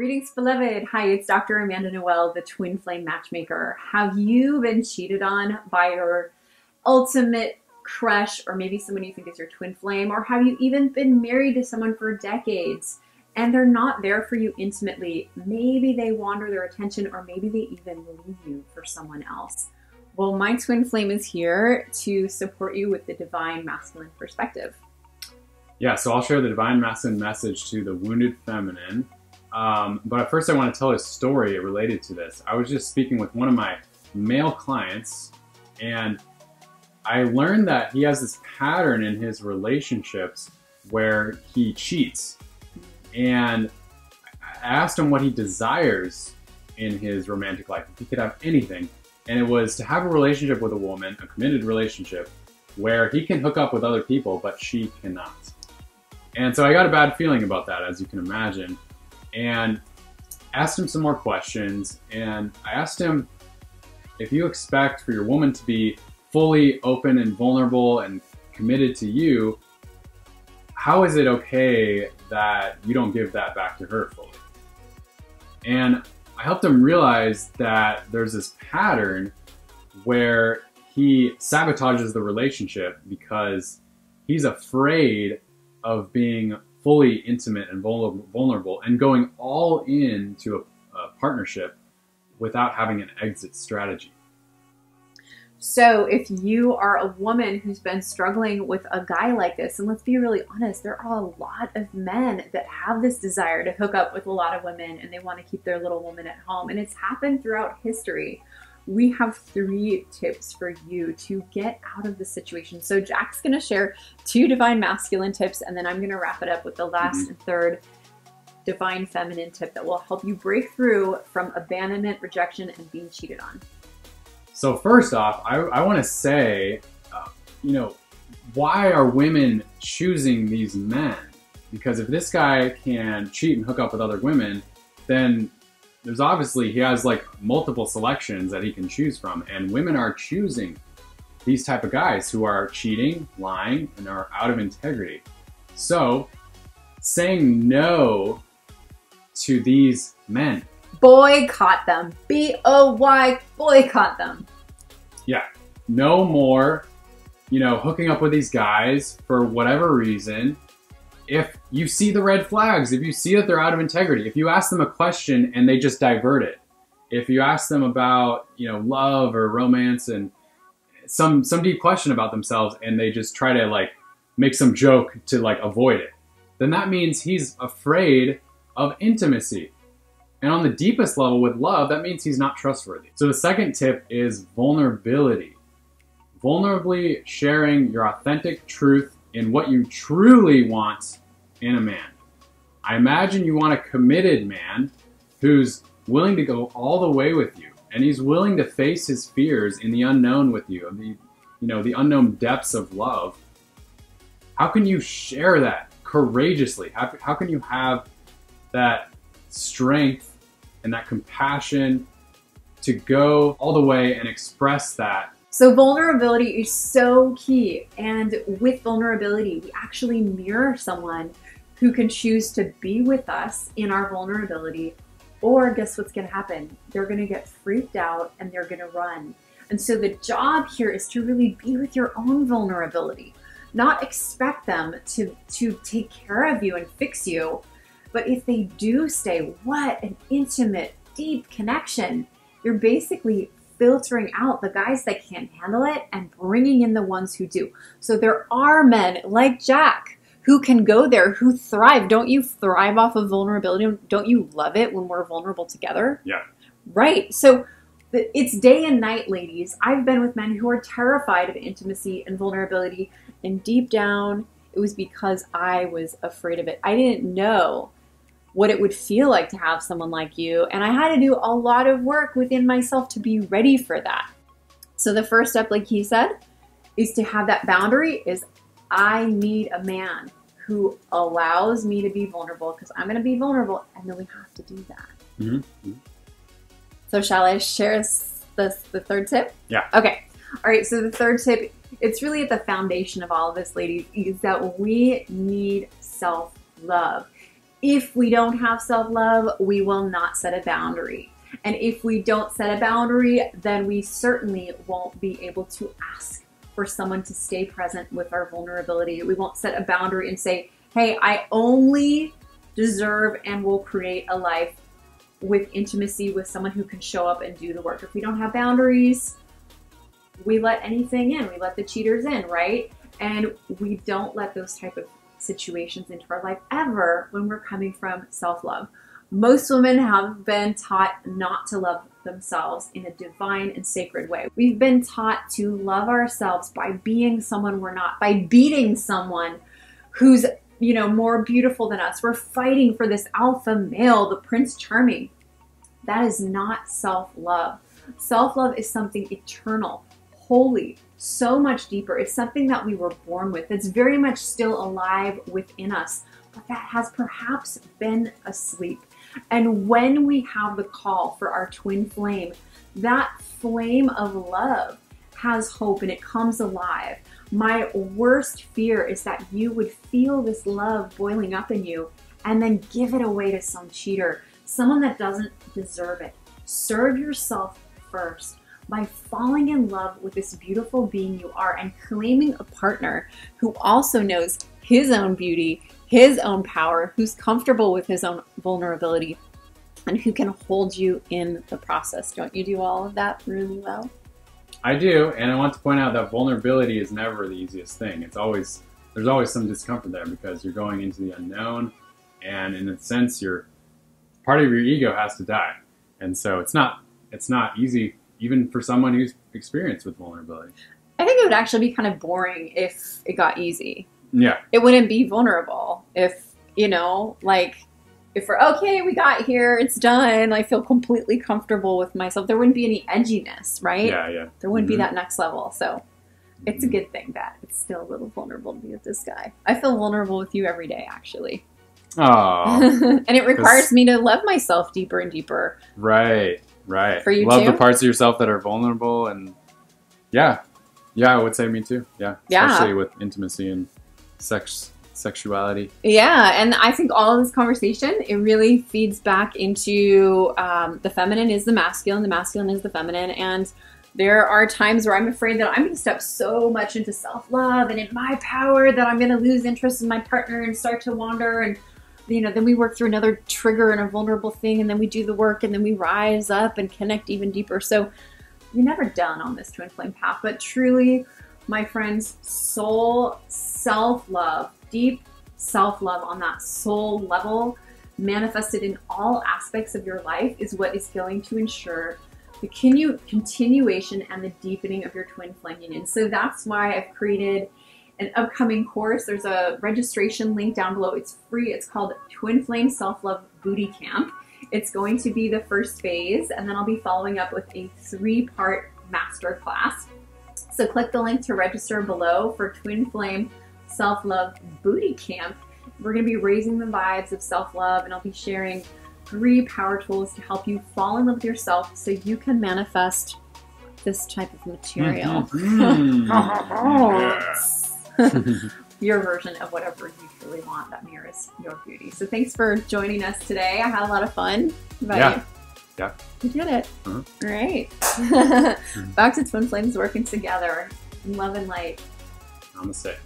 Greetings, beloved. Hi, it's Dr. Amanda Noelle, the Twin Flame Matchmaker. Have you been cheated on by your ultimate crush, or maybe someone you think is your twin flame? Or have you even been married to someone for decades and they're not there for you intimately? Maybe they wander their attention, or maybe they even leave you for someone else. Well, my twin flame is here to support you with the divine masculine perspective. Yeah, so I'll share the divine masculine message to the wounded feminine. But at first I want to tell a story related to this. I was just speaking with one of my male clients, and I learned that he has this pattern in his relationships where he cheats. And I asked him what he desires in his romantic life, if he could have anything. And it was to have a relationship with a woman, a committed relationship, where he can hook up with other people, but she cannot. And so I got a bad feeling about that, as you can imagine. And asked him some more questions, and I asked him, if you expect for your woman to be fully open and vulnerable and committed to you, how is it okay that you don't give that back to her fully? And I helped him realize that there's this pattern where he sabotages the relationship because he's afraid of being fully intimate and vulnerable and going all into a partnership without having an exit strategy. So if you are a woman who's been struggling with a guy like this, and let's be really honest, there are a lot of men that have this desire to hook up with a lot of women and they want to keep their little woman at home. And it's happened throughout history. We have 3 tips for you to get out of the situation. So Jack's going to share 2 divine masculine tips, and then I'm going to wrap it up with the last and third divine feminine tip that will help you break through from abandonment, rejection, and being cheated on. So first off, I want to say, why are women choosing these men? Because if this guy can cheat and hook up with other women, then there's obviously, he has like multiple selections that he can choose from, and women are choosing these type of guys who are cheating, lying, and are out of integrity. So saying no to these men. Boycott them. B-O-Y, boycott them. Yeah, no more, hooking up with these guys for whatever reason. If you see the red flags, if you see that they're out of integrity, if you ask them a question and they just divert it, if you ask them about, love or romance and some deep question about themselves and they just try to make some joke to avoid it, then that means he's afraid of intimacy. And on the deepest level with love, that means he's not trustworthy. So the second tip is vulnerability. Vulnerably sharing your authentic truth in what you truly want in a man. I imagine you want a committed man who's willing to go all the way with you, and he's willing to face his fears in the unknown with you, the unknown depths of love. How can you share that courageously? How can you have that strength and that compassion to go all the way and express that? So vulnerability is so key. And with vulnerability, we actually mirror someone who can choose to be with us in our vulnerability, or guess what's going to happen? They're going to get freaked out and they're going to run. And so the job here is to really be with your own vulnerability, not expect them to take care of you and fix you. But if they do stay, what an intimate, deep connection. You're basically filtering out the guys that can't handle it and bringing in the ones who do. So there are men like Jack who can go there, who thrive. Don't you thrive off of vulnerability? Don't you love it when we're vulnerable together? Yeah. Right. So it's day and night, ladies. I've been with men who are terrified of intimacy and vulnerability. And deep down, it was because I was afraid of it. I didn't know what it would feel like to have someone like you. And I had to do a lot of work within myself to be ready for that. So the first step, like he said, is to have that boundary is I need a man who allows me to be vulnerable, because I'm going to be vulnerable, and then we have to do that. Mm-hmm. So shall I share the third tip? Yeah. Okay. All right. So the third tip, it's really at the foundation of all of this, ladies, is that we need self-love. If we don't have self-love, we will not set a boundary. And if we don't set a boundary, then we certainly won't be able to ask for someone to stay present with our vulnerability. We won't set a boundary and say, hey, I only deserve and will create a life with intimacy with someone who can show up and do the work. If we don't have boundaries, we let anything in. We let the cheaters in, right? And we don't let those type of situations into our life ever when we're coming from self-love. Most women have been taught not to love themselves in a divine and sacred way. We've been taught to love ourselves by being someone we're not, by beating someone who's, you know, more beautiful than us. We're fighting for this alpha male, the Prince Charming. That is not self-love. Self-love is something eternal, holy, so much deeper. It's something that we were born with. It's very much still alive within us, but that has perhaps been asleep. And when we have the call for our twin flame, that flame of love has hope and it comes alive. My worst fear is that you would feel this love boiling up in you and then give it away to some cheater, someone that doesn't deserve it. Serve yourself first by falling in love with this beautiful being you are and claiming a partner who also knows his own beauty, his own power, who's comfortable with his own vulnerability, and who can hold you in the process. Don't you do all of that really well? I do, and I want to point out that vulnerability is never the easiest thing. There's always some discomfort there because you're going into the unknown, and in a sense, part of your ego has to die. And so it's not easy, even for someone who's experienced with vulnerability. I think it would actually be kind of boring if it got easy. Yeah. It wouldn't be vulnerable if, you know, like, if we're okay, we got here, it's done, I feel completely comfortable with myself. There wouldn't be any edginess, right? Yeah. There wouldn't be that next level. So it's a good thing that it's still a little vulnerable to be with this guy. I feel vulnerable with you every day, actually. Oh. And it requires me to love myself deeper and deeper. Right. For you love too? the parts of yourself that are vulnerable, and yeah, I would say me too. Yeah. Especially with intimacy and sexuality. Yeah, and I think all of this conversation, it really feeds back into the feminine is the masculine is the feminine, and there are times where I'm afraid that I'm going to step so much into self-love and in my power that I'm going to lose interest in my partner and start to wander, and you know, then we work through another trigger and a vulnerable thing, and then we do the work, and then we rise up and connect even deeper. So you're never done on this twin flame path, but truly, my friends, soul self-love, deep self-love on that soul level, manifested in all aspects of your life, is what is going to ensure the continuation and the deepening of your twin flame union. So that's why I've created an upcoming course. There's a registration link down below. It's free. It's called Twin Flame Self-Love Booty Camp. It's going to be the first phase, and then I'll be following up with a 3-part masterclass. So click the link to register below for Twin Flame Self-Love Booty Camp. We're going to be raising the vibes of self-love, and I'll be sharing 3 power tools to help you fall in love with yourself so you can manifest this type of material. Your version of whatever you truly want that mirrors your beauty. So thanks for joining us today. I had a lot of fun. Yeah. We did it. All right. Back to twin flames working together in love and light. Namaste.